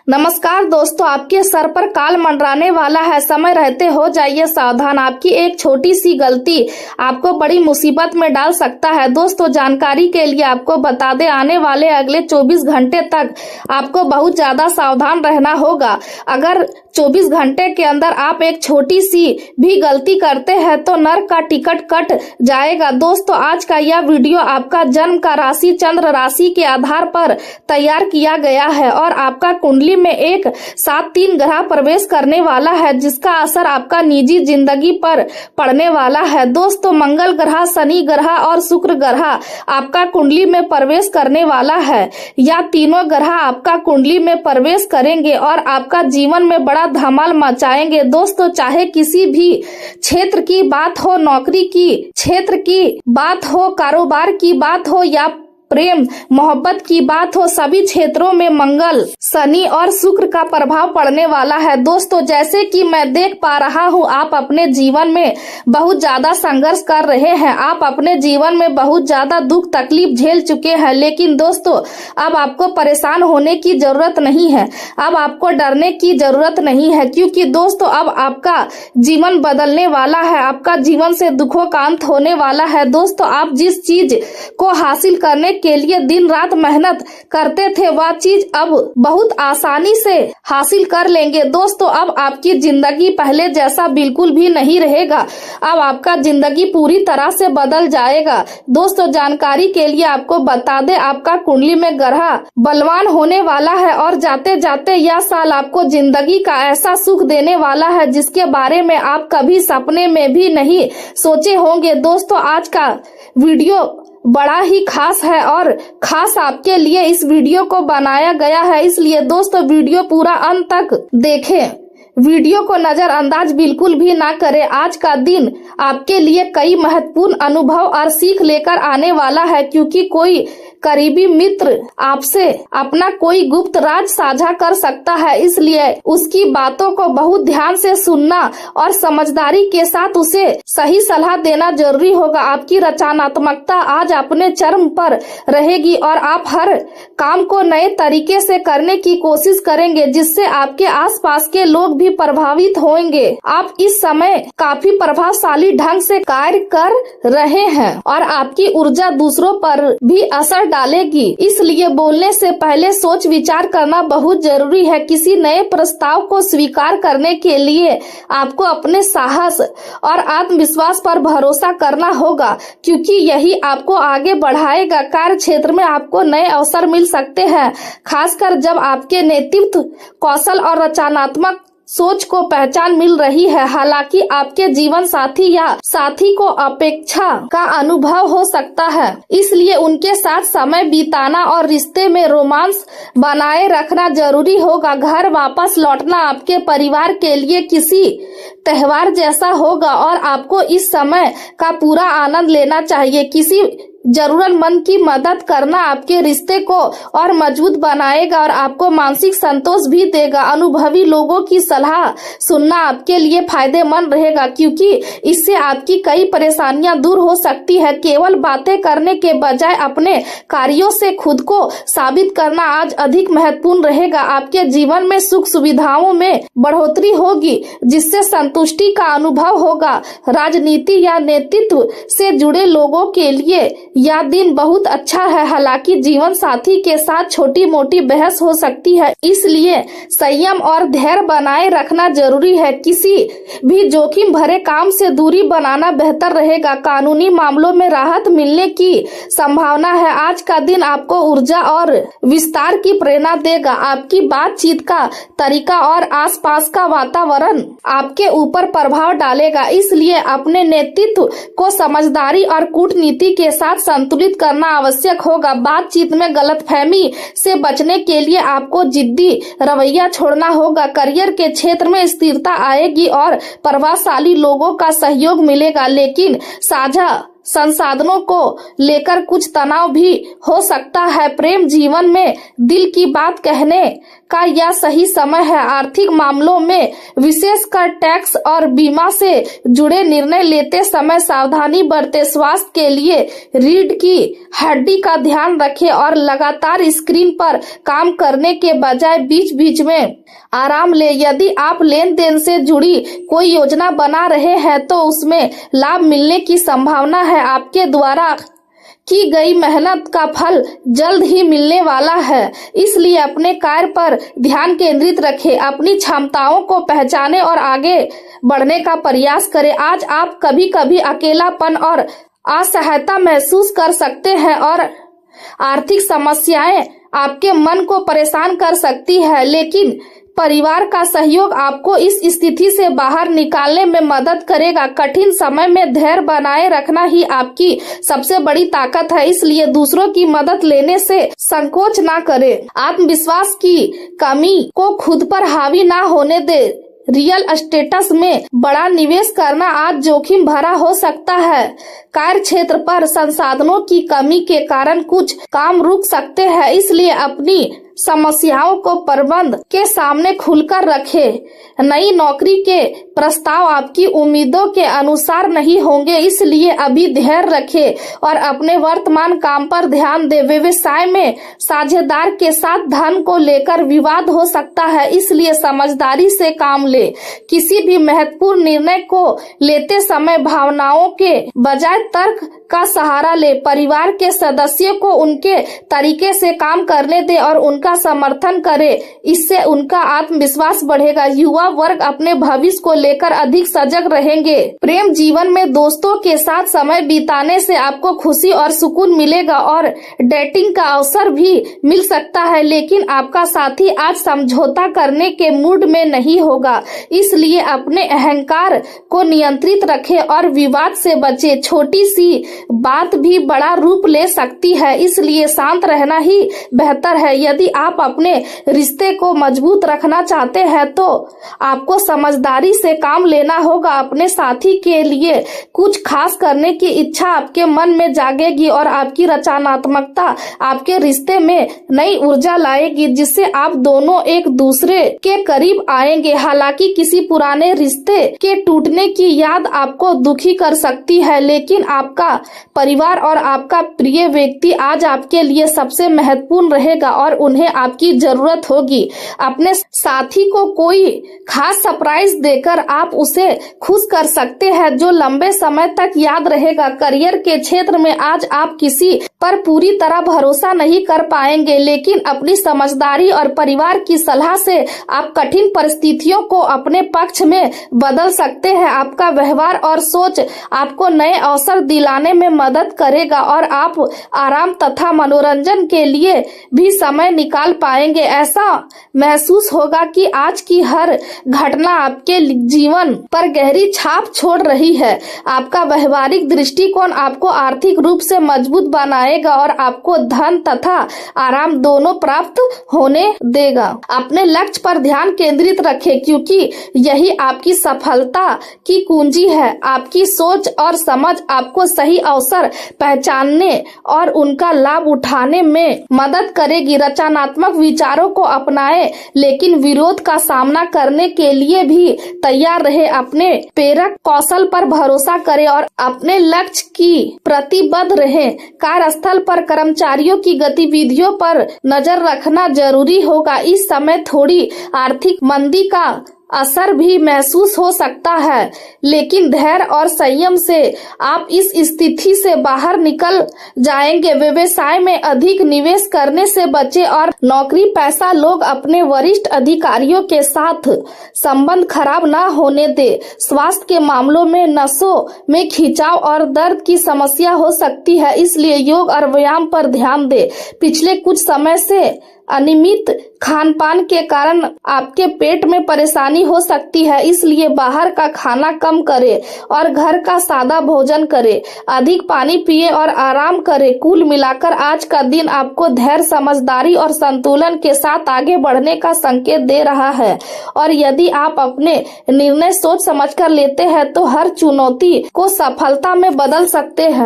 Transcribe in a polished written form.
नमस्कार दोस्तों, आपके सर पर काल मंडराने वाला है। समय रहते हो जाइए सावधान। आपकी एक छोटी सी गलती आपको बड़ी मुसीबत में डाल सकता है। दोस्तों, जानकारी के लिए आपको बता दें, आने वाले अगले 24 घंटे तक आपको बहुत ज्यादा सावधान रहना होगा। अगर 24 घंटे के अंदर आप एक छोटी सी भी गलती करते हैं तो नर्क का टिकट कट जाएगा। दोस्तों, आज का यह वीडियो आपका जन्म का राशि चंद्र राशि के आधार पर तैयार किया गया है और आपका कुंडली में एक साथ 3 ग्रह प्रवेश करने वाला है, जिसका असर आपका निजी जिंदगी पर पड़ने वाला है। दोस्तों, मंगल ग्रह, शनि ग्रह और शुक्र ग्रह आपका कुंडली में प्रवेश करने वाला है। या तीनों ग्रह आपका कुंडली में प्रवेश करेंगे और आपका जीवन में बड़ा धमाल मचाएंगे। दोस्तों, चाहे किसी भी क्षेत्र की बात हो, नौकरी की क्षेत्र की बात हो, कारोबार की बात हो या प्रेम मोहब्बत की बात हो, सभी क्षेत्रों में मंगल, शनि और शुक्र का प्रभाव पड़ने वाला है। दोस्तों, जैसे कि मैं देख पा रहा हूँ, आप अपने जीवन में बहुत ज्यादा संघर्ष कर रहे हैं। आप अपने जीवन में बहुत ज्यादा दुख तकलीफ झेल चुके हैं। लेकिन दोस्तों, अब आपको परेशान होने की जरूरत नहीं है, अब आपको डरने की जरूरत नहीं है, क्योंकि दोस्तों अब आपका जीवन बदलने वाला है। आपका जीवन से दुखों का अंत होने वाला है। दोस्तों, आप जिस चीज को हासिल करने के लिए दिन रात मेहनत करते थे, वह चीज अब बहुत आसानी से हासिल कर लेंगे। दोस्तों, अब आपकी जिंदगी पहले जैसा बिल्कुल भी नहीं रहेगा। अब आपका जिंदगी पूरी तरह से बदल जाएगा। दोस्तों, जानकारी के लिए आपको बता दें, आपका कुंडली में ग्रह बलवान होने वाला है और जाते जाते यह साल आपको जिंदगी का ऐसा सुख देने वाला है जिसके बारे में आप कभी सपने में भी नहीं सोचे होंगे। दोस्तों, आज का वीडियो बड़ा ही खास है और खास आपके लिए इस वीडियो को बनाया गया है, इसलिए दोस्तों वीडियो पूरा अंत तक देखें। वीडियो को नजरअंदाज बिल्कुल भी ना करें। आज का दिन आपके लिए कई महत्वपूर्ण अनुभव और सीख लेकर आने वाला है, क्योंकि कोई करीबी मित्र आपसे अपना कोई गुप्त राज साझा कर सकता है। इसलिए उसकी बातों को बहुत ध्यान से सुनना और समझदारी के साथ उसे सही सलाह देना जरूरी होगा। आपकी रचनात्मकता आज अपने चरम पर रहेगी और आप हर काम को नए तरीके से करने की कोशिश करेंगे, जिससे आपके आसपास के लोग भी प्रभावित होंगे। आप इस समय काफी प्रभावशाली ढंग से कार्य कर रहे हैं और आपकी ऊर्जा दूसरों पर भी असर डालेगी। इसलिए बोलने से पहले सोच विचार करना बहुत जरूरी है। किसी नए प्रस्ताव को स्वीकार करने के लिए आपको अपने साहस और आत्मविश्वास पर भरोसा करना होगा, क्योंकि यही आपको आगे बढ़ाएगा। कार्य क्षेत्र में आपको नए अवसर मिल सकते हैं, खासकर जब आपके नेतृत्व कौशल और रचनात्मक सोच को पहचान मिल रही है। हालांकि आपके जीवन साथी या साथी को अपेक्षा का अनुभव हो सकता है, इसलिए उनके साथ समय बिताना और रिश्ते में रोमांस बनाए रखना जरूरी होगा। घर वापस लौटना आपके परिवार के लिए किसी त्योहार जैसा होगा और आपको इस समय का पूरा आनंद लेना चाहिए। किसी जरूरतमंद की मदद करना आपके रिश्ते को और मजबूत बनाएगा और आपको मानसिक संतोष भी देगा। अनुभवी लोगों की सलाह सुनना आपके लिए फायदेमंद रहेगा, क्योंकि इससे आपकी कई परेशानियां दूर हो सकती है। केवल बातें करने के बजाय अपने कार्यों से खुद को साबित करना आज अधिक महत्वपूर्ण रहेगा। आपके जीवन में सुख सुविधाओं में बढ़ोतरी होगी, जिससे संतुष्टि का अनुभव होगा। राजनीति या नेतृत्व से जुड़े लोगों के लिए यह दिन बहुत अच्छा है। हालांकि जीवन साथी के साथ छोटी मोटी बहस हो सकती है, इसलिए संयम और धैर्य बनाए रखना जरूरी है। किसी भी जोखिम भरे काम से दूरी बनाना बेहतर रहेगा। कानूनी मामलों में राहत मिलने की संभावना है। आज का दिन आपको ऊर्जा और विस्तार की प्रेरणा देगा। आपकी बातचीत का तरीका और आसपास का वातावरण आपके ऊपर प्रभाव डालेगा, इसलिए अपने नेतृत्व को समझदारी और कूटनीति के साथ संतुलित करना आवश्यक होगा। बातचीत में गलतफहमी से बचने के लिए आपको जिद्दी रवैया छोड़ना होगा। करियर के क्षेत्र में स्थिरता आएगी और प्रभावशाली लोगों का सहयोग मिलेगा, लेकिन साझा संसाधनों को लेकर कुछ तनाव भी हो सकता है। प्रेम जीवन में दिल की बात कहने का यह सही समय है। आर्थिक मामलों में विशेषकर टैक्स और बीमा से जुड़े निर्णय लेते समय सावधानी बरतें। स्वास्थ्य के लिए रीढ़ की हड्डी का ध्यान रखें और लगातार स्क्रीन पर काम करने के बजाय बीच बीच में आराम ले। यदि आप लेन देन से जुड़ी कोई योजना बना रहे हैं तो उसमें लाभ मिलने की संभावना है। आपके द्वारा की गई मेहनत का फल जल्द ही मिलने वाला है, इसलिए अपने कार्य पर ध्यान केंद्रित रखें। अपनी क्षमताओं को पहचानें और आगे बढ़ने का प्रयास करें। आज आप कभी कभी अकेलापन और असहायता महसूस कर सकते हैं और आर्थिक समस्याएं आपके मन को परेशान कर सकती है, लेकिन परिवार का सहयोग आपको इस स्थिति से बाहर निकालने में मदद करेगा। कठिन समय में धैर्य बनाए रखना ही आपकी सबसे बड़ी ताकत है, इसलिए दूसरों की मदद लेने से संकोच ना करें। आत्मविश्वास की कमी को खुद पर हावी ना होने दे। रियल एस्टेट में बड़ा निवेश करना आज जोखिम भरा हो सकता है। कार्य क्षेत्र पर संसाधनों की कमी के कारण कुछ काम रुक सकते हैं, इसलिए अपनी समस्याओं को प्रबंधन के सामने खुलकर रखें। नई नौकरी के प्रस्ताव आपकी उम्मीदों के अनुसार नहीं होंगे, इसलिए अभी धैर्य रखें और अपने वर्तमान काम पर ध्यान दें। व्यवसाय में साझेदार के साथ धन को लेकर विवाद हो सकता है, इसलिए समझदारी से काम ले। किसी भी महत्वपूर्ण निर्णय को लेते समय भावनाओं के बजाय तर्क का सहारा ले। परिवार के सदस्यों को उनके तरीके से काम करने दे और उनका समर्थन करे, इससे उनका आत्मविश्वास बढ़ेगा। युवा वर्ग अपने भविष्य को लेकर अधिक सजग रहेंगे। प्रेम जीवन में दोस्तों के साथ समय बिताने से आपको खुशी और सुकून मिलेगा और डेटिंग का अवसर भी मिल सकता है, लेकिन आपका साथी आज समझौता करने के मूड में नहीं होगा, इसलिए अपने अहंकार को नियंत्रित रखें और विवाद से बचें। छोटी सी बात भी बड़ा रूप ले सकती है, इसलिए शांत रहना ही बेहतर है। यदि आप अपने रिश्ते को मजबूत रखना चाहते हैं तो आपको समझदारी से काम लेना होगा। अपने साथी के लिए कुछ खास करने की इच्छा आपके मन में जागेगी और आपकी रचनात्मकता आपके रिश्ते में नई ऊर्जा लाएगी, जिससे आप दोनों एक दूसरे के करीब आएंगे। हालांकि किसी पुराने रिश्ते के टूटने की याद आपको दुखी कर सकती है, लेकिन आपका परिवार और आपका प्रिय व्यक्ति आज आपके लिए सबसे महत्वपूर्ण रहेगा और उन्हें आपकी जरूरत होगी। अपने साथी को कोई खास सरप्राइज देकर आप उसे खुश कर सकते हैं, जो लंबे समय तक याद रहेगा। करियर के क्षेत्र में आज आप किसी पर पूरी तरह भरोसा नहीं कर पाएंगे, लेकिन अपनी समझदारी और परिवार की सलाह से आप कठिन परिस्थितियों को अपने पक्ष में बदल सकते हैं। आपका व्यवहार और सोच आपको नए अवसर दिलाने में मदद करेगा और आप आराम तथा मनोरंजन के लिए भी समय निकाल पाएंगे। ऐसा महसूस होगा कि आज की हर घटना आपके जीवन पर गहरी छाप छोड़ रही है। आपका व्यवहारिक दृष्टिकोण आपको आर्थिक रूप से मजबूत बनाएगा और आपको धन तथा आराम दोनों प्राप्त होने देगा। अपने लक्ष्य पर ध्यान केंद्रित रखें, क्योंकि यही आपकी सफलता की कुंजी है। आपकी सोच और समझ आपको सही अवसर पहचानने और उनका लाभ उठाने में मदद करेगी। रचनात्मक विचारों को अपनाएं, लेकिन विरोध का सामना करने के लिए भी तैयार रहे। अपने प्रेरक कौशल पर भरोसा करें और अपने लक्ष्य की प्रतिबद्ध रहें। कार्यस्थल पर कर्मचारियों की गतिविधियों पर नजर रखना जरूरी होगा। इस समय थोड़ी आर्थिक मंदी का असर भी महसूस हो सकता है, लेकिन धैर्य और संयम से आप इस स्थिति से बाहर निकल जाएंगे। व्यवसाय में अधिक निवेश करने से बचें और नौकरी पेशा लोग अपने वरिष्ठ अधिकारियों के साथ संबंध खराब ना होने दे। स्वास्थ्य के मामलों में नसों में खिंचाव और दर्द की समस्या हो सकती है, इसलिए योग और व्यायाम पर ध्यान दें। पिछले कुछ समय से अनियमित खान पान के कारण आपके पेट में परेशानी हो सकती है, इसलिए बाहर का खाना कम करें और घर का सादा भोजन करें। अधिक पानी पिए और आराम करें। कुल मिलाकर आज का दिन आपको धैर्य, समझदारी और संतुलन के साथ आगे बढ़ने का संकेत दे रहा है, और यदि आप अपने निर्णय सोच समझकर लेते हैं तो हर चुनौती को सफलता में बदल सकते हैं।